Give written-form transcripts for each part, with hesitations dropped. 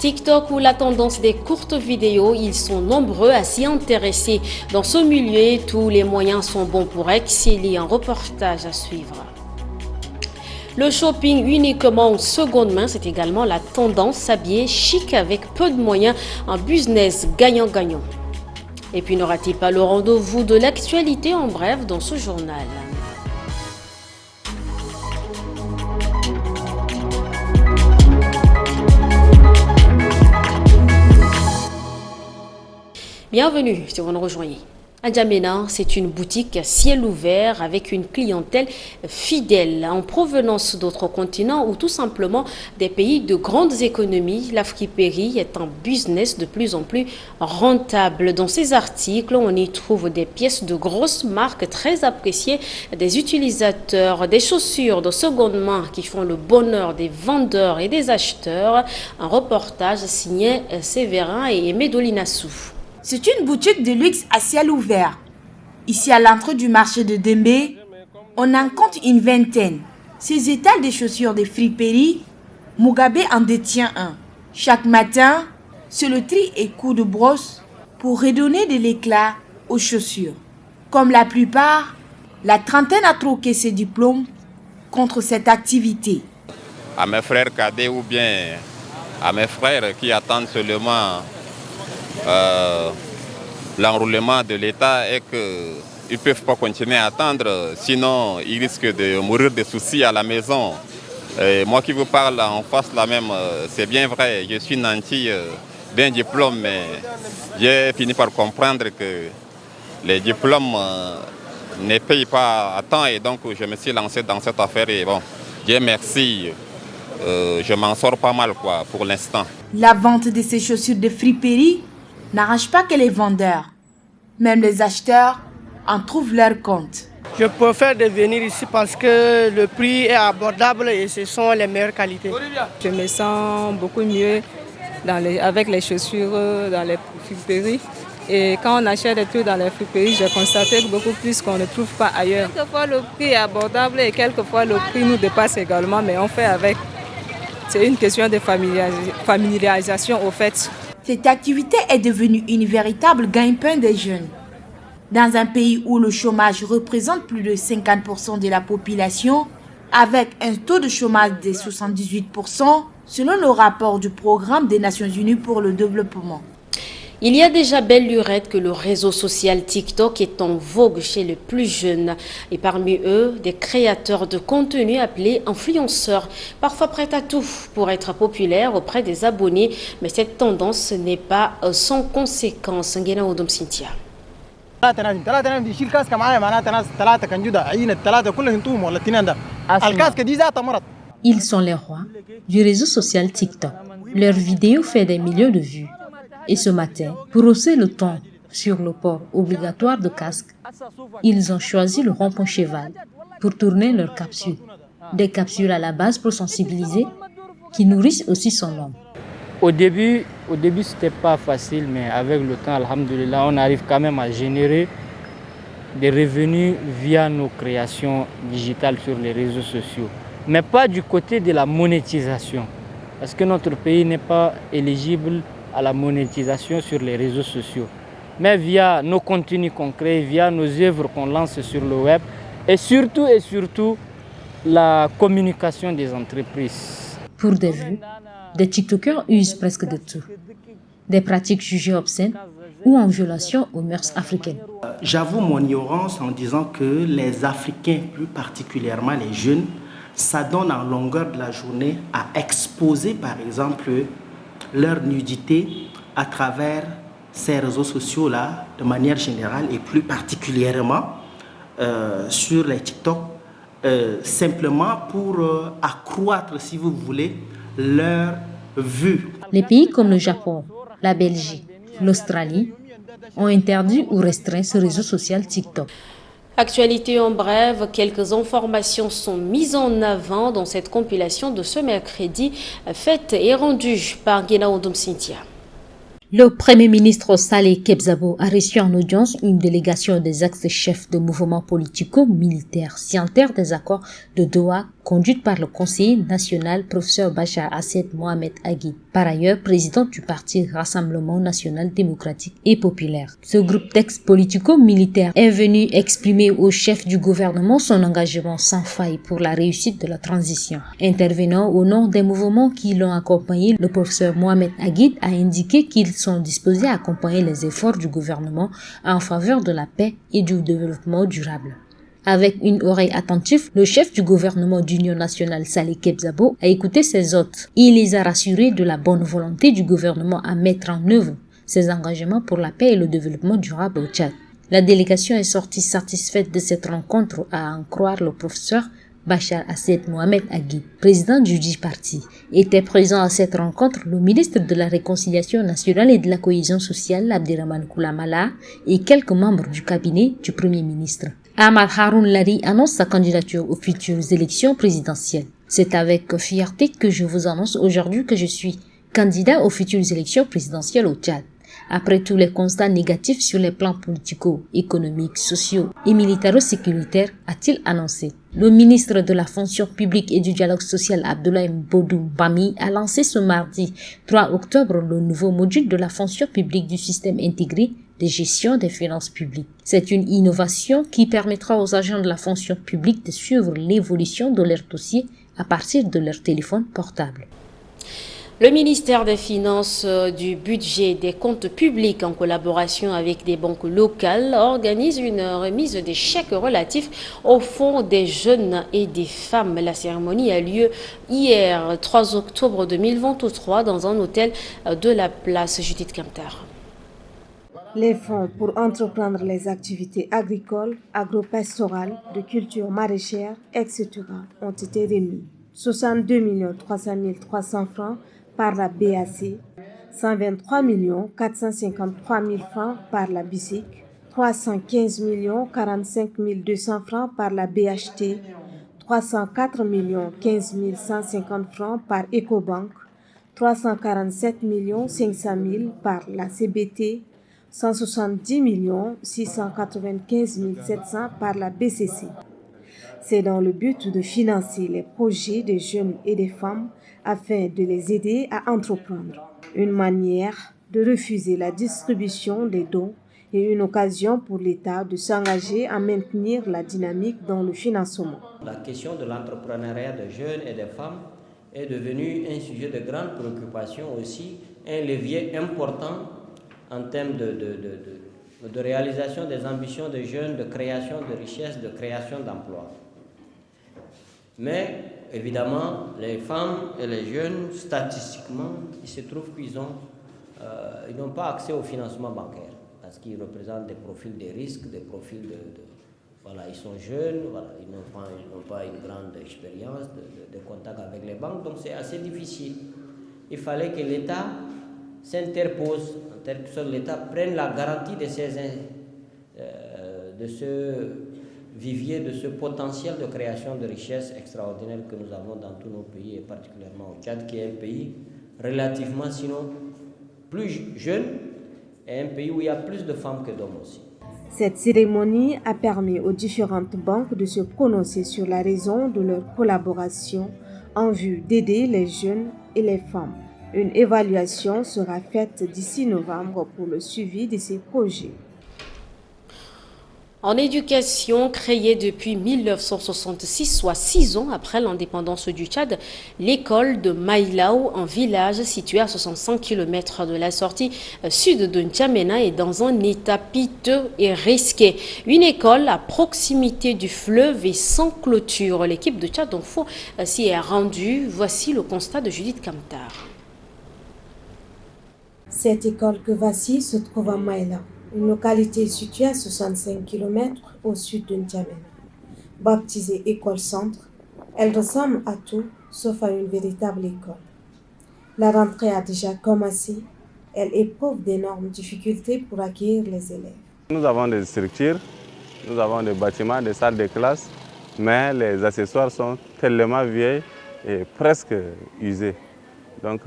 TikTok ou la tendance des courtes vidéos, ils sont nombreux à s'y intéresser. Dans ce milieu, tous les moyens sont bons pour exceller. Un reportage à suivre. Le shopping uniquement en seconde main, c'est également la tendance, s'habiller chic avec peu de moyens, un business gagnant-gagnant. Et puis ne ratez pas le rendez-vous de l'actualité en bref dans ce journal. Bienvenue si vous nous rejoignez. N'Djamena, c'est une boutique à ciel ouvert avec une clientèle fidèle en provenance d'autres continents ou tout simplement des pays de grandes économies. La friperie est un business de plus en plus rentable. Dans ces articles, on y trouve des pièces de grosses marques très appréciées des utilisateurs, des chaussures de seconde main qui font le bonheur des vendeurs et des acheteurs. Un reportage signé Séverin et Aimé Dolinassou. C'est une boutique de luxe à ciel ouvert. Ici, à l'entrée du marché de Dembé, on en compte une vingtaine. Ces étals de chaussures de friperie, Mugabe en détient un. Chaque matin, c'est le tri et coup de brosse pour redonner de l'éclat aux chaussures. Comme la plupart, la trentaine a troqué ses diplômes contre cette activité. À mes frères cadets ou bien à mes frères qui attendent seulement l'enroulement de l'État et qu'ils ne peuvent pas continuer à attendre, sinon ils risquent de mourir de soucis à la maison. Et moi qui vous parle en face là même, c'est bien vrai, je suis nanti d'un diplôme, mais j'ai fini par comprendre que les diplômes ne payent pas à temps et donc je me suis lancé dans cette affaire et bon, Dieu merci, je m'en sors pas mal quoi, pour l'instant. La vente de ces chaussures de friperie n'arrange pas que les vendeurs. Même les acheteurs en trouvent leur compte. Je préfère de venir ici parce que le prix est abordable et ce sont les meilleures qualités. Je me sens beaucoup mieux avec les chaussures dans les friperies. Et quand on achète des trucs dans les friperies, j'ai constaté beaucoup plus qu'on ne trouve pas ailleurs. Quelquefois le prix est abordable et quelquefois le prix nous dépasse également, mais on fait avec. C'est une question de familiarisation au fait. Cette activité est devenue une véritable gagne-pain des jeunes. Dans un pays où le chômage représente plus de 50% de la population, avec un taux de chômage de 78%, selon le rapport du Programme des Nations Unies pour le développement. Il y a déjà belle lurette que le réseau social TikTok est en vogue chez les plus jeunes. Et parmi eux, des créateurs de contenu appelés influenceurs, parfois prêts à tout pour être populaires auprès des abonnés. Mais cette tendance n'est pas sans conséquence. Ngena Odom Cynthia. Ils sont les rois du réseau social TikTok. Leurs vidéos font des millions de vues. Et ce matin, pour hausser le ton sur le port obligatoire de casque, ils ont choisi le rond-point cheval pour tourner leurs capsules. Des capsules à la base pour sensibiliser, qui nourrissent aussi son homme. Au début c'était pas facile, mais avec le temps, alhamdoulilah, on arrive quand même à générer des revenus via nos créations digitales sur les réseaux sociaux. Mais pas du côté de la monétisation, parce que notre pays n'est pas éligible à la monétisation sur les réseaux sociaux, mais via nos contenus concrets, via nos œuvres qu'on lance sur le web et surtout la communication des entreprises. Pour des vues, des TikTokers usent presque de tout. Des pratiques jugées obscènes ou en violation aux mœurs africaines. J'avoue mon ignorance en disant que les Africains, plus particulièrement les jeunes, s'adonnent en longueur de la journée à exposer par exemple leur nudité à travers ces réseaux sociaux-là, de manière générale et plus particulièrement sur les TikTok, simplement pour accroître, si vous voulez, leur vue. Les pays comme le Japon, la Belgique, l'Australie ont interdit ou restreint ce réseau social TikTok. Actualité en bref, quelques informations sont mises en avant dans cette compilation de ce mercredi, faite et rendue par Ngena Odom Cynthia. Le Premier ministre Saleh Kebzabo a reçu en audience une délégation des ex-chefs de mouvements politico-militaires signataires des accords de Doha conduite par le conseiller national professeur Bachar Assed Mohamed Aghi, par ailleurs président du parti Rassemblement national démocratique et populaire. Ce groupe d'ex-politico-militaires est venu exprimer au chef du gouvernement son engagement sans faille pour la réussite de la transition. Intervenant au nom des mouvements qui l'ont accompagné, le professeur Mohamed Aghi a indiqué qu'ils sont disposés à accompagner les efforts du gouvernement en faveur de la paix et du développement durable. Avec une oreille attentive, le chef du gouvernement d'Union nationale Saleh Kebzabo a écouté ses hôtes. Il les a rassurés de la bonne volonté du gouvernement à mettre en œuvre ses engagements pour la paix et le développement durable au Tchad. La délégation est sortie satisfaite de cette rencontre, à en croire le professeur Bachar Assed Mohamed Aghi, président du dit parti. Était présent à cette rencontre le ministre de la Réconciliation nationale et de la Cohésion sociale, Abdirahmane Koulamala, et quelques membres du cabinet du Premier ministre. Ahmad Haroun Lari annonce sa candidature aux futures élections présidentielles. C'est avec fierté que je vous annonce aujourd'hui que je suis candidat aux futures élections présidentielles au Tchad. Après tous les constats négatifs sur les plans politico, économiques, sociaux et militaro-sécuritaires, a-t-il annoncé. Le ministre de la fonction publique et du dialogue social Abdoulaye Mbodou Bami a lancé ce mardi 3 octobre le nouveau module de la fonction publique du système intégré de gestion des finances publiques. C'est une innovation qui permettra aux agents de la fonction publique de suivre l'évolution de leurs dossiers à partir de leur téléphone portable. Le ministère des Finances, du Budget et des Comptes publics, en collaboration avec des banques locales, organise une remise des chèques relatifs au Fonds des jeunes et des femmes. La cérémonie a lieu hier, 3 octobre 2023, dans un hôtel de la place Judith Kempter. Les fonds pour entreprendre les activités agricoles, agro-pastorales, de culture maraîchère, etc. ont été remis. 62 300 300 francs par la BAC, 123 453 000 francs par la BICIC, 315 45 200 francs par la BHT, 304 15 150 francs par Ecobank, 347 500 000 par la CBT, 170 695 700 par la BCC. C'est dans le but de financer les projets des jeunes et des femmes afin de les aider à entreprendre. Une manière de refuser la distribution des dons et une occasion pour l'État de s'engager à maintenir la dynamique dans le financement. La question de l'entrepreneuriat des jeunes et des femmes est devenue un sujet de grande préoccupation aussi, un levier important en termes de réalisation des ambitions des jeunes, de création de richesses, de création d'emplois. Mais évidemment, les femmes et les jeunes, statistiquement, il se trouve qu'ils n'ont pas accès au financement bancaire parce qu'ils représentent des profils de risque, des profils voilà, ils sont jeunes, voilà, ils n'ont pas une grande expérience de contact avec les banques, donc c'est assez difficile. Il fallait que l'État s'interpose, en quelque sorte l'État prenne la garantie de ce vivier, de ce potentiel de création de richesses extraordinaires que nous avons dans tous nos pays et particulièrement au Tchad, qui est un pays relativement, sinon plus jeune, et un pays où il y a plus de femmes que d'hommes aussi. Cette cérémonie a permis aux différentes banques de se prononcer sur la raison de leur collaboration en vue d'aider les jeunes et les femmes. Une évaluation sera faite d'ici novembre pour le suivi de ces projets. En éducation, créée depuis 1966, soit 6 ans après l'indépendance du Tchad, l'école de Maïlaou, un village situé à 65 km de la sortie sud de N'Djamena, est dans un état piteux et risqué. Une école à proximité du fleuve et sans clôture. L'équipe de Tchad Info s'y est rendue. Voici le constat de Judith Kamtar. Cette école que voici se trouve à Maïlaou, une localité située à 65 km au sud de N'Djamena. Baptisée École Centre, elle ressemble à tout sauf à une véritable école. La rentrée a déjà commencé, elle éprouve d'énormes difficultés pour accueillir les élèves. Nous avons des structures, nous avons des bâtiments, des salles de classe, mais les accessoires sont tellement vieilles et presque usés. Donc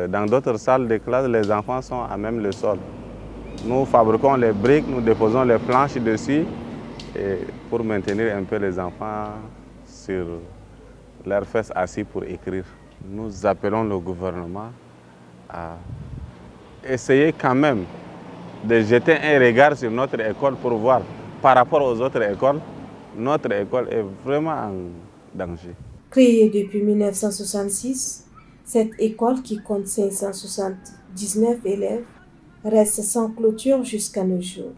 dans d'autres salles de classe, les enfants sont à même le sol. Nous fabriquons les briques, nous déposons les planches dessus et pour maintenir un peu les enfants sur leurs fesses assis pour écrire. Nous appelons le gouvernement à essayer quand même de jeter un regard sur notre école pour voir par rapport aux autres écoles, notre école est vraiment en danger. Créée depuis 1966, cette école qui compte 579 élèves reste sans clôture jusqu'à nos jours.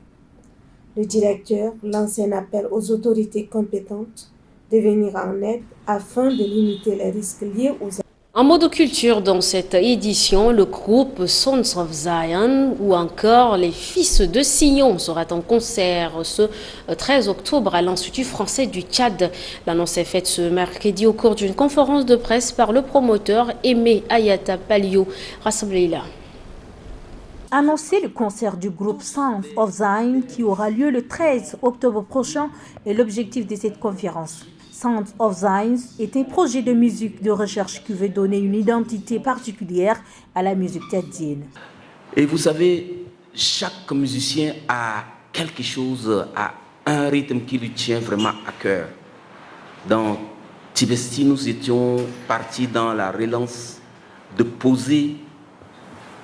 Le directeur lance un appel aux autorités compétentes de venir en aide afin de limiter les risques liés aux... En mode culture, dans cette édition, le groupe Sons of Zion ou encore les Fils de Sion sera en concert ce 13 octobre à l'Institut français du Tchad. L'annonce est faite ce mercredi au cours d'une conférence de presse par le promoteur Aimé Ayata Palio. Rassembleila. Annoncer le concert du groupe Sons of Zion qui aura lieu le 13 octobre prochain est l'objectif de cette conférence. Sons of Zion est un projet de musique de recherche qui veut donner une identité particulière à la musique tchadienne. Et vous savez, chaque musicien a quelque chose, a un rythme qui lui tient vraiment à cœur. Dans Tibesti, nous étions partis dans la relance de poser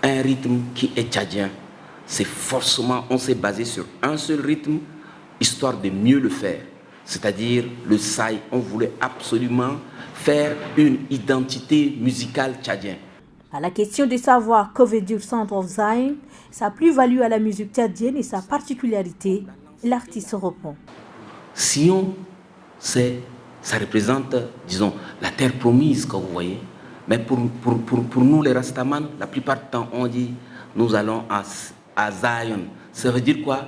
un rythme qui est tchadien. C'est forcément, on s'est basé sur un seul rythme, histoire de mieux le faire. C'est-à-dire le saï, on voulait absolument faire une identité musicale tchadienne. À la question de savoir que veut dire Sons of Zion, sa plus-value à la musique tchadienne et sa particularité, l'artiste répond. Sion, ça représente, disons, la terre promise, comme vous voyez. Mais pour nous, les Rastaman, la plupart du temps, on dit, nous allons à Zion. Ça veut dire quoi?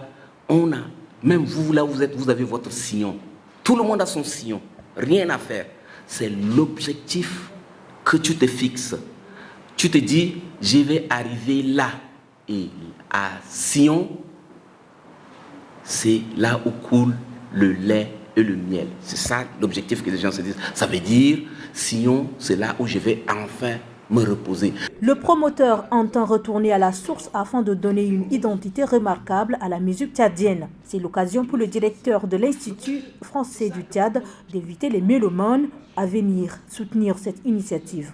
On a, même vous, là où vous êtes, vous avez votre Sion. Tout le monde a son Sion. Rien à faire. C'est l'objectif que tu te fixes. Tu te dis, je vais arriver là. Et à Sion, c'est là où coule le lait et le miel. C'est ça l'objectif que les gens se disent. Ça veut dire, Sion, c'est là où je vais enfin me reposer. Le promoteur entend retourner à la source afin de donner une identité remarquable à la musique tchadienne. C'est l'occasion pour le directeur de l'Institut français du Tchad d'inviter les mélomanes à venir soutenir cette initiative.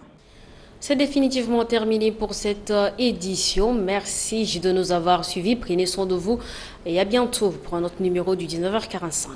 C'est définitivement terminé pour cette édition. Merci de nous avoir suivis. Prenez soin de vous et à bientôt pour un autre numéro du 19h45.